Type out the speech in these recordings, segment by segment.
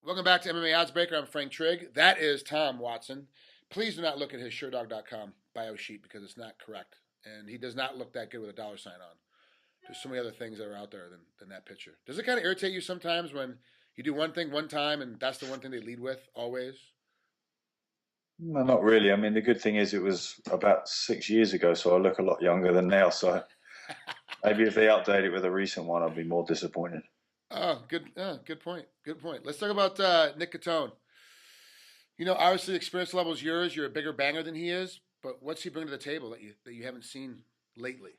Welcome back to MMA Oddsbreaker. I'm Frank Trigg. That is Tom Watson. Please do not look at his SureDog.com bio sheet because it's not correct. And he does not look that good with a dollar sign on. There's so many other things that are out there than that picture. Does it kind of irritate you sometimes when you do one thing one time and that's the one thing they lead with always? No, not really. I mean, the good thing is it was about 6 years ago, so I look a lot younger than now. So maybe if they update it with a recent one, I'll be more disappointed. Oh, good point. Good point. Let's talk about Nick Catone. You know, obviously, experience level is yours. You're a bigger banger than he is. But what's he bring to the table that you haven't seen lately?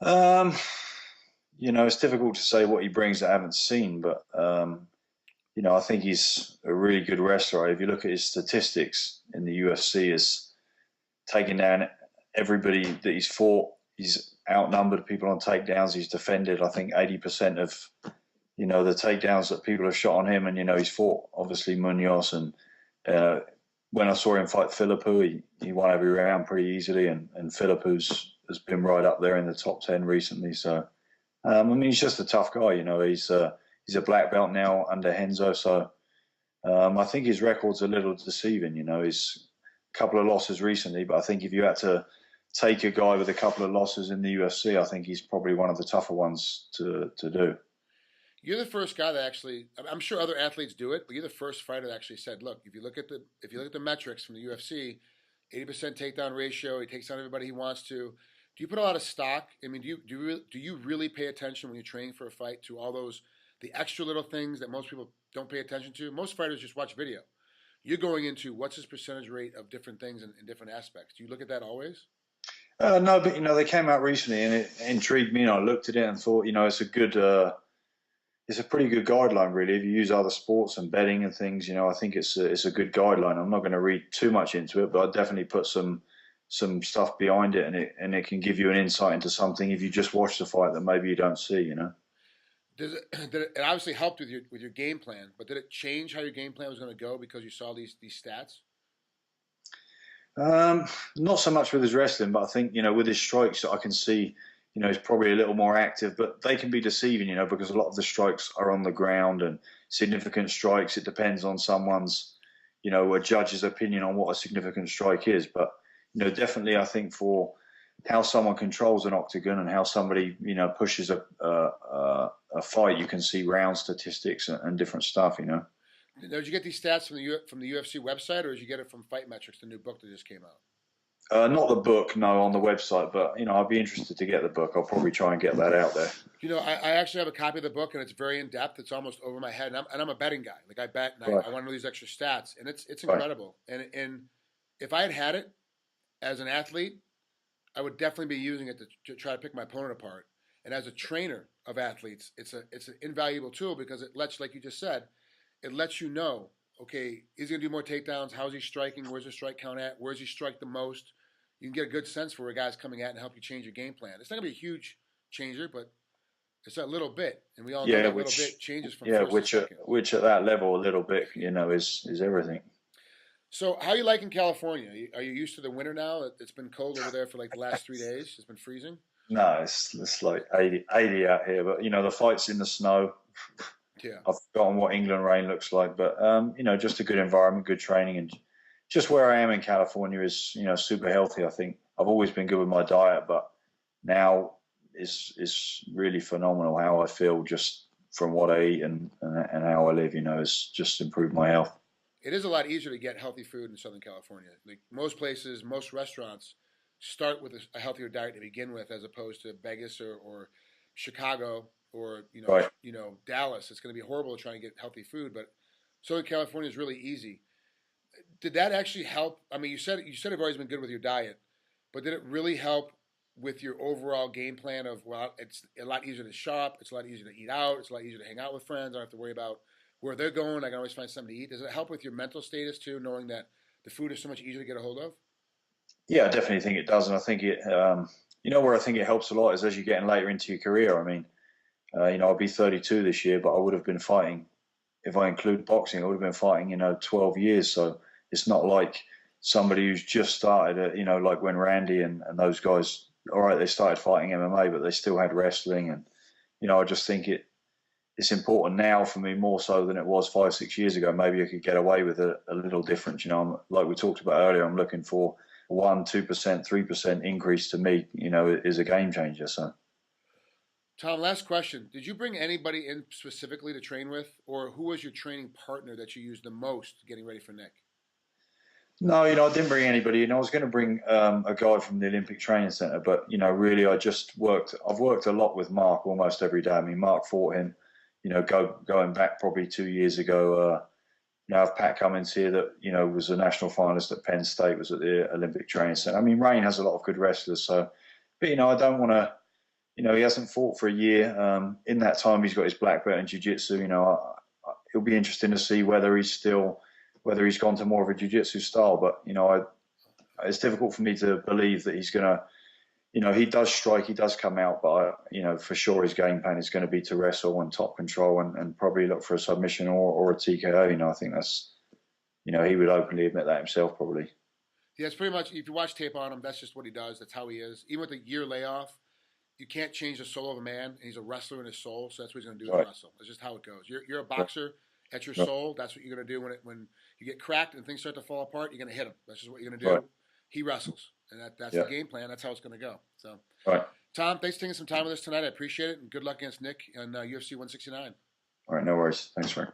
It's difficult to say what he brings that I haven't seen, but I think he's a really good wrestler. If you look at his statistics in the UFC, is taking down everybody that he's fought. He's outnumbered people on takedowns. He's defended, I think, 80% of the takedowns that people have shot on him, and he's fought obviously Munoz, and when I saw him fight Philippou, he won every round pretty easily, and Philippou's has been right up there in the top 10 recently. So he's just a tough guy. He's a black belt now under Henzo, so I think his record's a little deceiving. He's a couple of losses recently, but I think if you had to take a guy with a couple of losses in the UFC, I think he's probably one of the tougher ones to do. You're the first guy that actually, I'm sure other athletes do it, but you're the first fighter that actually said, look, if you look at the metrics from the UFC, 80% takedown ratio, he takes down everybody he wants to. Do you put a lot of stock? I mean, do you really pay attention when you're training for a fight to all the extra little things that most people don't pay attention to? Most fighters just watch video. You're going into what's his percentage rate of different things in different aspects. Do you look at that always? No, but they came out recently and it intrigued me, and I looked at it and thought, it's a pretty good guideline, really. If you use other sports and betting and things, I think it's a good guideline. I'm not going to read too much into it, but I definitely put some stuff behind it, and it can give you an insight into something if you just watch the fight that maybe you don't see. Did it obviously helped with your game plan, but did it change how your game plan was going to go because you saw these stats? Not so much with his wrestling, but I think with his strikes, I can see he's probably a little more active, but they can be deceiving, because a lot of the strikes are on the ground and significant strikes. It depends on someone's, a judge's opinion on what a significant strike is. But definitely, I think for how someone controls an octagon and how somebody pushes a fight, you can see round statistics and different stuff. Now, did you get these stats from the UFC website, or did you get it from Fightmetrics, the new book that just came out? Not the book, no, on the website, but I'd be interested to get the book. I'll probably try and get that out there. I actually have a copy of the book, and it's very in depth. It's almost over my head, and I'm a betting guy. Like I bet, and I want to know these extra stats, and it's incredible. Right. And if I had it as an athlete, I would definitely be using it to try to pick my opponent apart. And as a trainer of athletes, it's an invaluable tool because it lets, like you just said, it lets you know, okay, is he going to do more takedowns? How's he striking? Where's the strike count at? Where's he strike the most? You can get a good sense for where a guy's coming at and help you change your game plan. It's not going to be a huge changer, but it's a little bit. And we all know that little bit changes from first to second. Which at that level, a little bit, is everything. So how are you liking California? Are you used to the winter now? It's been cold over there for like the last 3 days. It's been freezing. No, it's like 80 out here. But, the fight's in the snow. Yeah. I've forgotten what England rain looks like. But, just a good environment, good training. And just where I am in California is, super healthy, I think. I've always been good with my diet, but now is really phenomenal how I feel just from what I eat and how I live, it's just improved my health. It is a lot easier to get healthy food in Southern California. Like most places, most restaurants start with a healthier diet to begin with, as opposed to Vegas or Chicago or right. Dallas. It's going to be horrible to try and get healthy food, but Southern California is really easy. Did that actually help? I mean, you said you've always been good with your diet, but did it really help with your overall game plan of, well, it's a lot easier to shop, it's a lot easier to eat out, it's a lot easier to hang out with friends, I don't have to worry about where they're going, I can always find something to eat. Does it help with your mental status too, knowing that the food is so much easier to get a hold of? Yeah, I definitely think it does, and I think it, where I think it helps a lot is as you're getting later into your career. I mean, I'll be 32 this year, but I would have been fighting, if I include boxing, I would have been fighting, 12 years. So it's not like somebody who's just started, like when Randy and those guys, all right, they started fighting MMA, but they still had wrestling. And, I just think it's important now for me more so than it was 5-6 years ago. Maybe I could get away with a little difference. You know, like we talked about earlier, I'm looking for 1%, 2%, 3% increase to me, you know, is a game changer. So, Tom, last question. Did you bring anybody in specifically to train with, or who was your training partner that you used the most getting ready for Nick? No, you know, I didn't bring anybody. You know, I was going to bring a guy from the Olympic Training Center, but, you know, really I've worked a lot with Mark almost every day. I mean, Mark fought him, you know, going back probably 2 years ago. You know, I have Pat Cummins here that, you know, was a national finalist at Penn State, was at the Olympic Training Center. I mean, Rain has a lot of good wrestlers. So, but, you know, I don't want to, you know, he hasn't fought for a year. In that time, he's got his black belt in jiu-jitsu. You know, it'll be interesting to see whether he's gone to more of a jiu-jitsu style. But, you know, it's difficult for me to believe that he's going to, you know, he does strike, he does come out, but, you know, for sure his game plan is going to be to wrestle and top control and probably look for a submission or a TKO. You know, I think that's, you know, he would openly admit that himself probably. Yeah, it's pretty much, if you watch tape on him, that's just what he does. That's how he is. Even with the year layoff, you can't change the soul of a man. And he's a wrestler in his soul, so that's what he's going to do is wrestle. That's just how it goes. You're a boxer at your soul. That's what you're going to do when you get cracked and things start to fall apart. You're going to hit him. That's just what you're going to do. Right. He wrestles, and that's the game plan. That's how it's going to go. So, Tom, thanks for taking some time with us tonight. I appreciate it, and good luck against Nick on UFC 169. All right, no worries. Thanks, Frank.